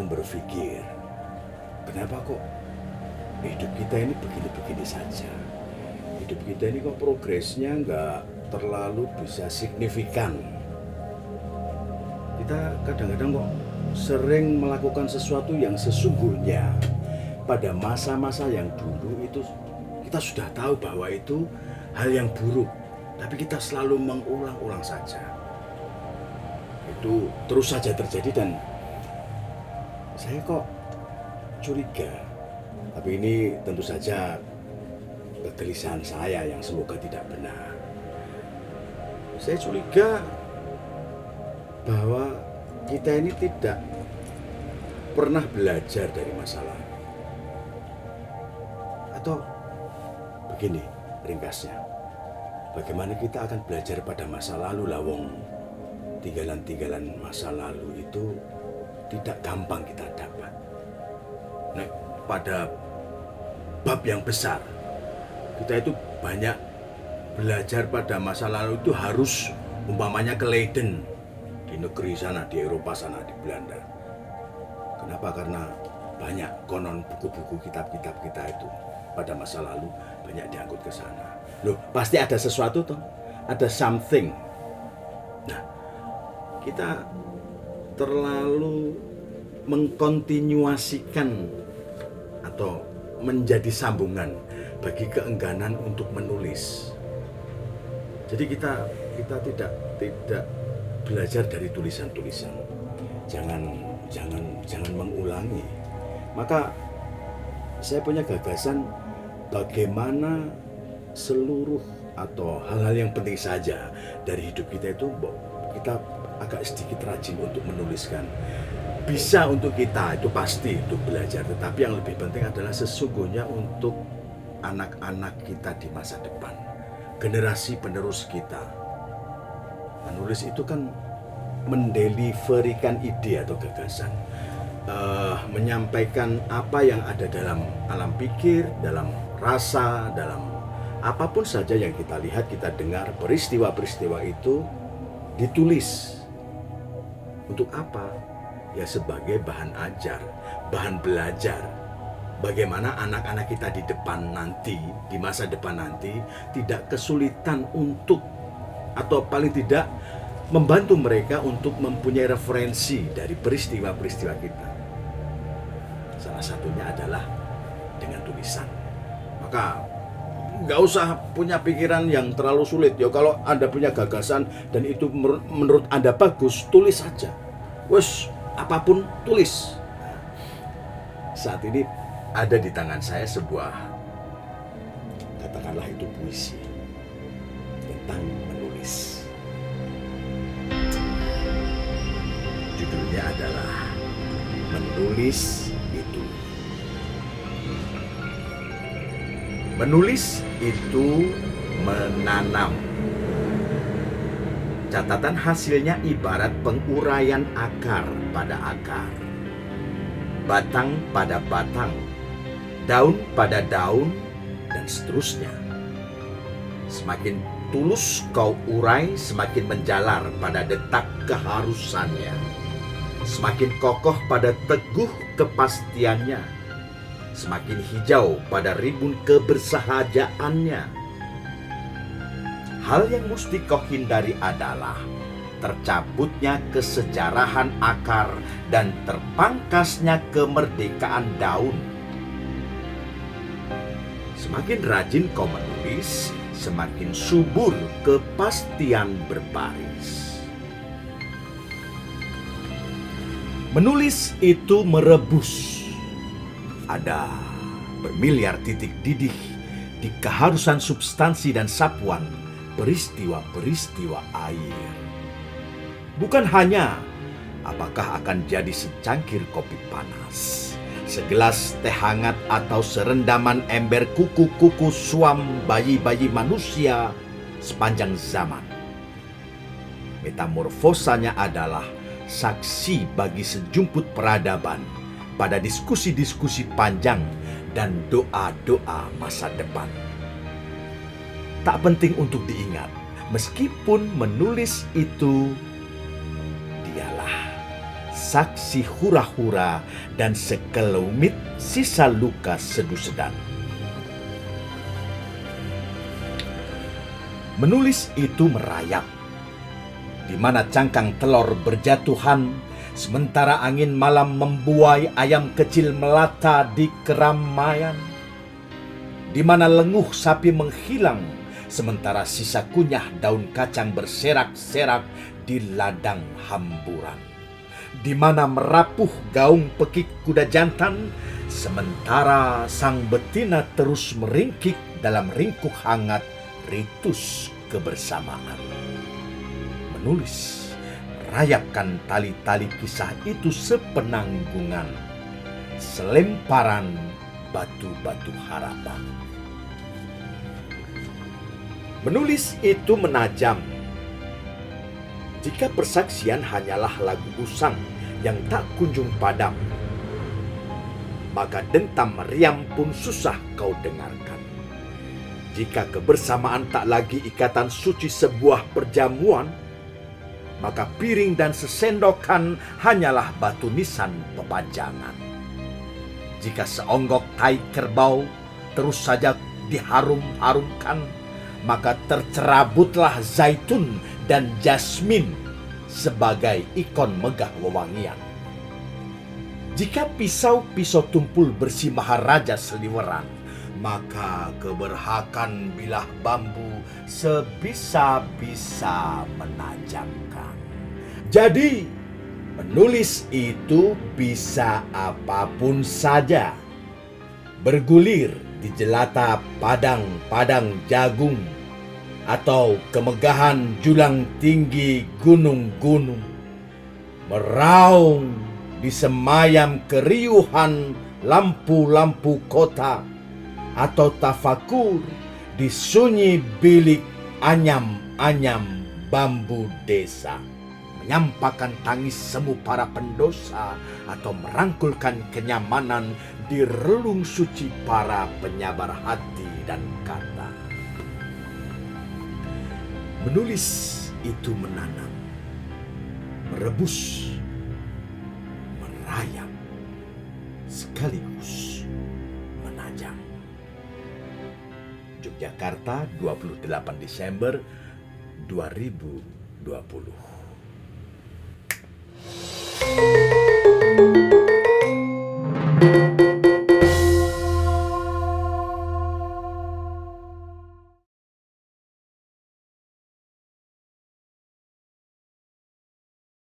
kadang-kadang berpikir, kenapa kok hidup kita ini begini-begini saja? Hidup kita ini kok progresnya nggak terlalu bisa signifikan. Kita kadang-kadang kok sering melakukan sesuatu yang sesungguhnya pada masa-masa yang dulu itu kita sudah tahu bahwa itu hal yang buruk, tapi kita selalu mengulang-ulang saja. Itu terus saja terjadi dan saya kok curiga. Tapi ini tentu saja kegelisahan saya yang semoga tidak benar. Saya curiga bahwa kita ini tidak pernah belajar dari masa lalu. Atau begini ringkasnya, bagaimana kita akan belajar pada masa lalu, lawong tinggalan-tinggalan masa lalu itu tidak gampang kita dapat. Nah, pada bab yang besar, kita itu banyak belajar pada masa lalu itu harus umpamanya ke Leiden, di negeri sana, di Eropa sana, di Belanda. Kenapa? Karena banyak konon buku-buku kitab-kitab kita itu pada masa lalu banyak diangkut ke sana. Loh, pasti ada sesuatu toh, ada something. Nah, kita terlalu mengkontinuasikan atau menjadi sambungan bagi keengganan untuk menulis. Jadi kita tidak belajar dari tulisan-tulisan. Jangan mengulangi. Maka saya punya gagasan bagaimana seluruh atau hal-hal yang penting saja dari hidup kita itu kita agak sedikit rajin untuk menuliskan. Bisa untuk kita, itu pasti untuk belajar. Tetapi yang lebih penting adalah sesungguhnya untuk anak-anak kita di masa depan. Generasi penerus kita. Menulis itu kan mendeliverikan ide atau gagasan. Menyampaikan apa yang ada dalam alam pikir, dalam rasa, dalam apapun saja yang kita lihat, kita dengar, peristiwa-peristiwa itu ditulis. Untuk apa? Ya sebagai bahan ajar, bahan belajar. Bagaimana anak-anak kita di depan nanti, di masa depan nanti, tidak kesulitan untuk, atau paling tidak membantu mereka untuk mempunyai referensi dari peristiwa-peristiwa kita. Salah satunya adalah dengan tulisan. Maka nggak usah punya pikiran yang terlalu sulit. Ya kalau Anda punya gagasan dan itu menurut Anda bagus, tulis saja. Wes, apapun tulis. Saat ini ada di tangan saya sebuah, katakanlah itu puisi tentang menulis. Judulnya adalah Menulis Itu. Menulis itu menanam. Catatan hasilnya ibarat penguraian akar pada akar, batang pada batang, daun pada daun, dan seterusnya. Semakin tulus kau urai, semakin menjalar pada detak keharusannya. Semakin kokoh pada teguh kepastiannya. Semakin hijau pada rimbun kebersahajaannya. Hal yang mesti kau hindari adalah tercabutnya kesejarahan akar dan terpangkasnya kemerdekaan daun. Semakin rajin kau menulis, semakin subur kepastian berbaris. Menulis itu merebus. Ada bermiliar titik didih di keharusan substansi dan sapuan peristiwa-peristiwa air. Bukan hanya apakah akan jadi secangkir kopi panas, segelas teh hangat atau serendaman ember kuku-kuku suam bayi-bayi manusia sepanjang zaman. Metamorfosanya adalah saksi bagi sejumput peradaban pada diskusi-diskusi panjang dan doa-doa masa depan. Tak penting untuk diingat, meskipun menulis itu dialah saksi hura-hura dan sekelumit sisa luka sedu-sedan. Menulis itu merayap, di mana cangkang telur berjatuhan, sementara angin malam membuai ayam kecil melata di keramaian, di mana lenguh sapi menghilang, sementara sisa kunyah daun kacang berserak-serak di ladang hamburan, di mana merapuh gaung pekik kuda jantan, sementara sang betina terus meringkik dalam ringkuk hangat ritus kebersamaan. Menulis, merayapkan tali-tali kisah itu sepenanggungan, selemparan batu-batu harapan. Menulis itu menajam. Jika persaksian hanyalah lagu usang yang tak kunjung padam, maka dentam meriam pun susah kau dengarkan. Jika kebersamaan tak lagi ikatan suci sebuah perjamuan, maka piring dan sesendokan hanyalah batu nisan pepanjangan. Jika seonggok tai kerbau terus saja diharum-harumkan, maka tercerabutlah zaitun dan jasmin sebagai ikon megah wewangian. Jika pisau-pisau tumpul bersih maharaja seliweran, maka keberhakan bilah bambu sebisa-bisa menajamkan. Jadi, menulis itu bisa apapun saja. Bergulir di jelata padang-padang jagung, atau kemegahan julang tinggi gunung-gunung, meraung di semayam keriuhan lampu-lampu kota, atau tafakur di sunyi bilik anyam-anyam bambu desa, menyampaikan tangis semu para pendosa, atau merangkulkan kenyamanan di relung suci para penyabar hati dan kata. Menulis itu menanam, merebus, merayap, sekaligus menajam. Yogyakarta, 28 Desember 2020.